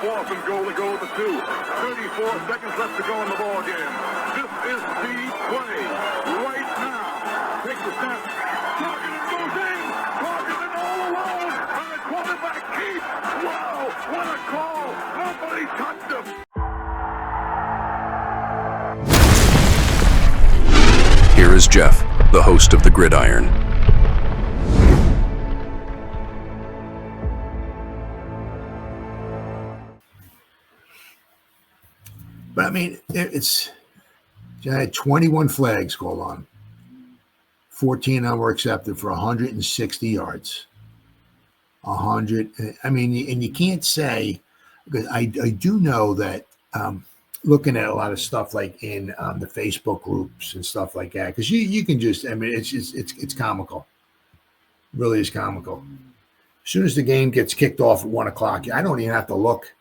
4th and goal to go to the 2. 34 seconds left to go in the ball game. This is the play right now. Takes the snap. Targeted goes in. Targeted all alone. And the quarterback keeps. Wow, what a call. Nobody touched him. Here is Jeff, the host of the Gridiron. But I mean, it's I had 21 flags called on. 14 of them were accepted for 160 yards. 100. I mean, and you can't say, because I do know that looking at a lot of stuff like in the Facebook groups and stuff like that, because you can just, I mean, it's comical. It really is comical. As soon as the game gets kicked off at 1 o'clock, I don't even have to look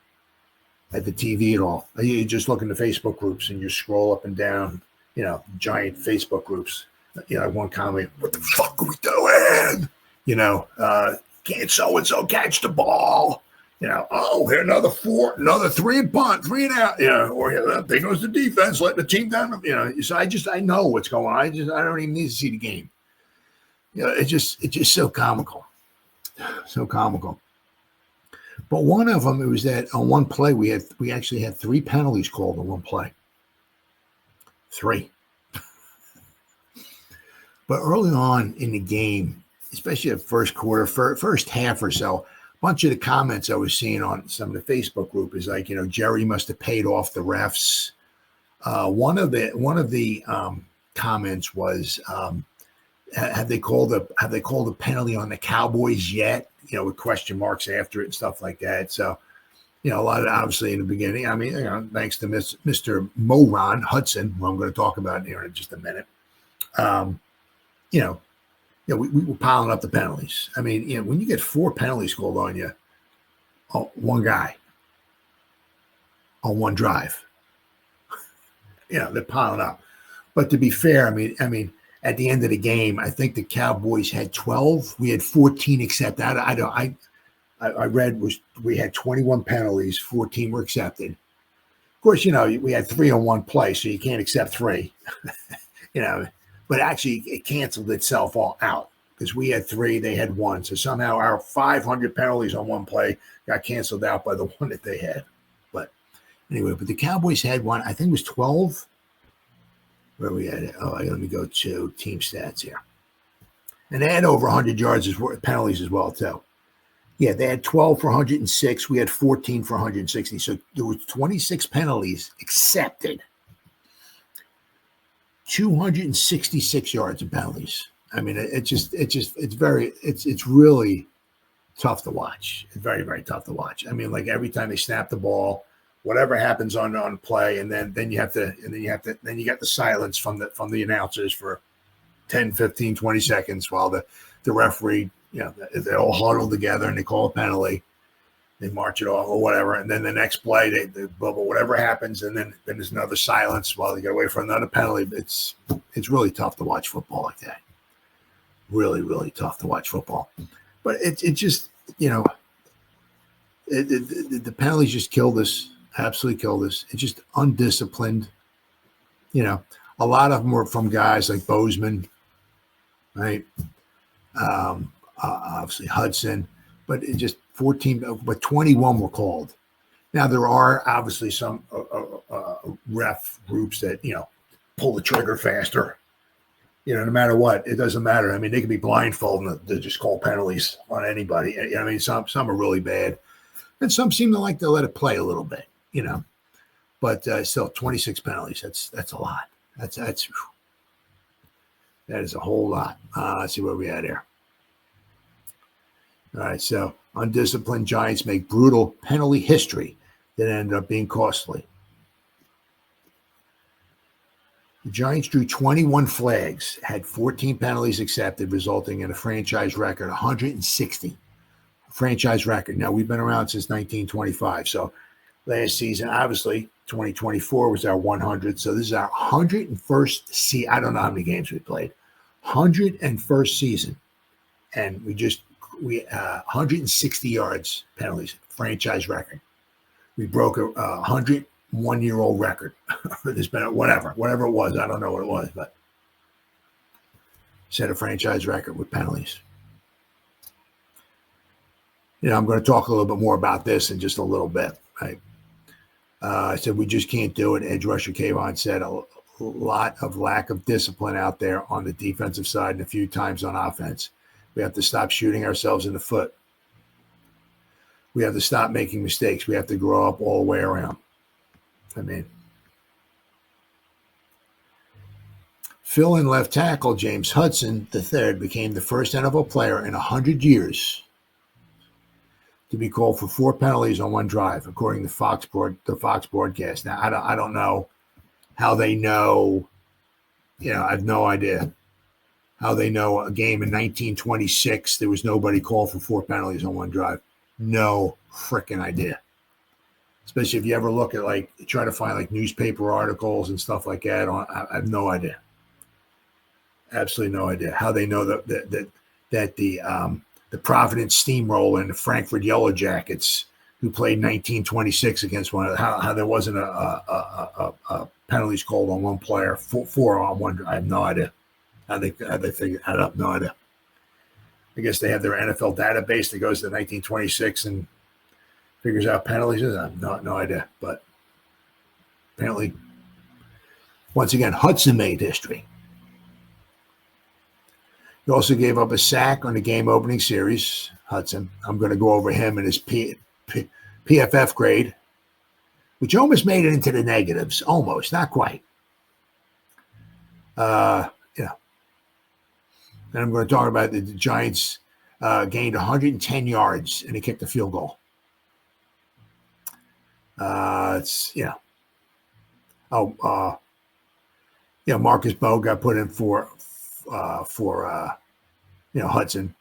at the TV at all. You just look in the Facebook groups and you scroll up and down, giant Facebook groups. One comment, what the fuck are we doing? Can't so-and-so catch the ball? Here another 3 and punt, 3 and out, or there goes the defense, letting the team down. So I know what's going on. I don't even need to see the game. It's just so comical. So comical. But one of them, it was that on one play, we actually had 3 penalties called on one play. 3. But early on in the game, especially at first quarter, first half or so, a bunch of the comments I was seeing on some of the Facebook group is like, Jerry must have paid off the refs. One of the comments was, have they called a penalty on the Cowboys yet? With question marks after it and stuff like that. So, a lot of obviously in the beginning. I mean, thanks to Mr. Moron Hudson, who I'm going to talk about here in just a minute. We were piling up the penalties. I mean, when you get 4 penalties called on you, one guy on one drive, they're piling up. But to be fair, I mean, at the end of the game, I think the Cowboys had 12. We had 14 accepted. I read we had 21 penalties, 14 were accepted. Of course, we had 3 on one play, so you can't accept 3. But actually it canceled itself all out because we had 3, they had 1. So somehow our 500 penalties on one play got canceled out by the one that they had. But anyway, the Cowboys had one, I think it was 12. Where we at it? Let me go to team stats here. And they had over 100 yards as penalties as well, too. Yeah, they had 12 for 106. We had 14 for 160. So there was 26 penalties accepted. 266 yards of penalties. I mean, it's really tough to watch. It's very, very tough to watch. I mean, like every time they snap the ball, whatever happens on play, and then you got the silence from the announcers for 10, 15, 20 seconds while the referee, they all huddle together and they call a penalty. They march it off or whatever, and then the next play, they bubble whatever happens, and then there's another silence while they get away for another penalty. It's really tough to watch football like that. Really, really tough to watch football. But it just the penalties just killed us. Absolutely killed us. It's just undisciplined. A lot of them were from guys like Bozeman, right? Obviously Hudson, but it just 14, but 21 were called. Now there are obviously some ref groups that pull the trigger faster. No matter what, it doesn't matter. I mean, they can be blindfolded and they just call penalties on anybody. I mean, some are really bad, and some seem to like to let it play a little bit. But still 26 penalties. That's a lot. That is a whole lot. Let's see where we at here. All right. So undisciplined Giants make brutal penalty history that ended up being costly. The Giants drew 21 flags, had 14 penalties accepted, resulting in a franchise record 160. Franchise record. Now we've been around since 1925. So last season, obviously, 2024 was our 100. So this is our 101st season. I don't know how many games we played. 101st season. And we 160 yards penalties, franchise record. We broke a 101-year-old record. There's been whatever it was. I don't know what it was, but set a franchise record with penalties. I'm going to talk a little bit more about this in just a little bit. Right? I said we just can't do it. Edge rusher Kayvon said a lot of lack of discipline out there on the defensive side and a few times on offense. We have to stop shooting ourselves in the foot. We have to stop making mistakes. We have to grow up all the way around. Fill-in left tackle James Hudson III became the first NFL player in 100 years to be called for 4 penalties on one drive, according to the Fox broadcast. Now, I don't know how they know. I have no idea how they know a game in 1926 there was nobody called for 4 penalties on one drive. No freaking idea. Especially if you ever look at try to find newspaper articles and stuff like that. I have no idea. Absolutely no idea how they know that the Providence Steamroller and the Frankfurt Yellow Jackets, who played 1926 against one another, how there wasn't a penalties called on one player, 4 on one. I have no idea how they figured that up. No idea. I guess they have their NFL database that goes to 1926 and figures out penalties. I have no idea, but apparently, once again, Hudson made history. He also gave up a sack on the game-opening series, Hudson. I'm going to go over him and his PFF grade, which almost made it into the negatives. Almost, not quite. Then I'm going to talk about the Giants gained 110 yards and they kicked a field goal. Marcus Bowe got put in for Hudson.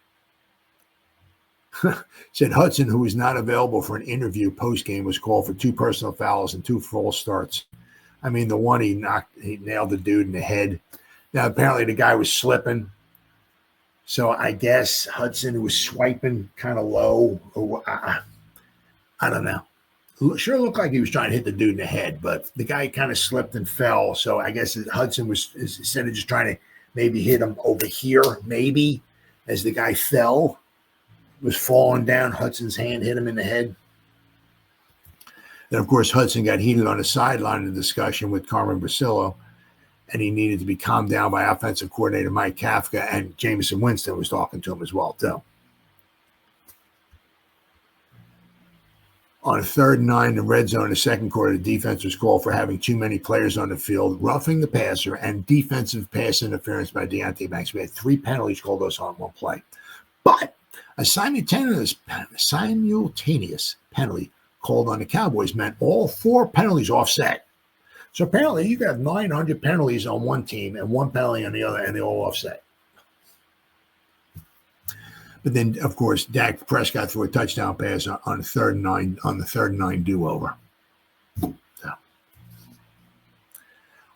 Said Hudson, who was not available for an interview post-game, was called for 2 personal fouls and 2 false starts. The one he nailed the dude in the head. Now, apparently the guy was slipping. So I guess Hudson was swiping kind of low. I don't know. Sure looked like he was trying to hit the dude in the head, but the guy kind of slipped and fell. So I guess Hudson was, instead of just trying to maybe hit him over here, maybe, as the guy fell, was falling down, Hudson's hand hit him in the head. Then, of course, Hudson got heated on the sideline in the discussion with Carmen Brasillo, and he needed to be calmed down by offensive coordinator Mike Kafka, and Jameson Winston was talking to him as well, too. On 3rd and 9 in the red zone in the second quarter, the defense was called for having too many players on the field, roughing the passer, and defensive pass interference by Deontay Banks. We had 3 penalties called us on one play. But a simultaneous penalty called on the Cowboys meant all 4 penalties offset. So apparently you got 900 penalties on one team and 1 penalty on the other, and they all offset. But then, of course, Dak Prescott threw a touchdown pass on 3rd and 9 on the 3rd and 9 do-over. So,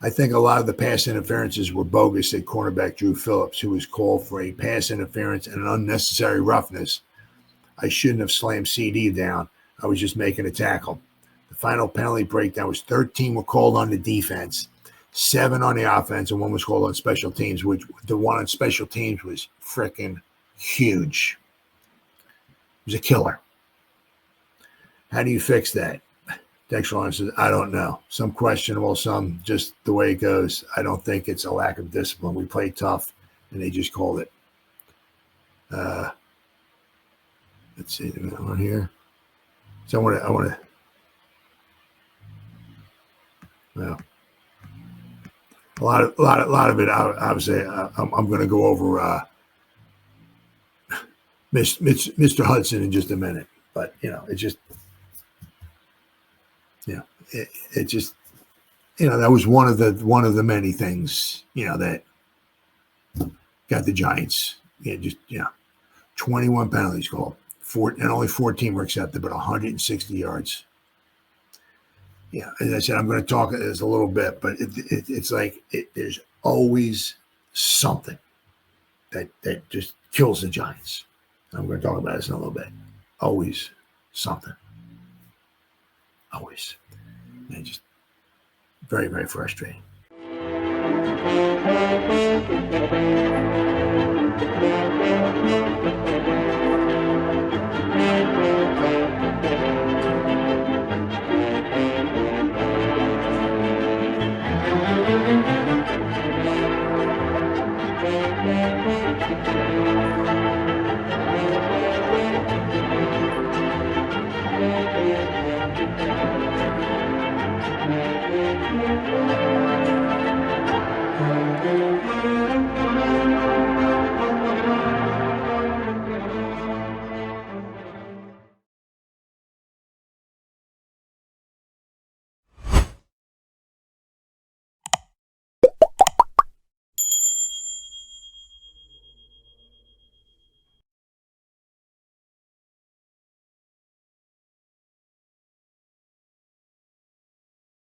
I think a lot of the pass interferences were bogus, said cornerback Drew Phillips, who was called for a pass interference and an unnecessary roughness. I shouldn't have slammed CD down. I was just making a tackle. The final penalty breakdown was 13 were called on the defense, 7 on the offense, and 1 was called on special teams, which the one on special teams was freaking huge. It was a killer. How do you fix that? Dexter says, I don't know. Some questionable, some just the way it goes. I don't think it's a lack of discipline. We played tough, and they just called it. Let's see on here. So I want to. Well, a lot of it. Obviously, I'm going to go over Mr. Hudson in just a minute, but it's just. It just, that was one of the many things, that got the Giants. 21 penalties called, and only 14 were accepted, but 160 yards. Yeah, as I said, I'm going to talk this a little bit, but it's like there's always something that just kills the Giants. I'm going to talk about this in a little bit. Always something. Always. Cowboys. And just very, very frustrating.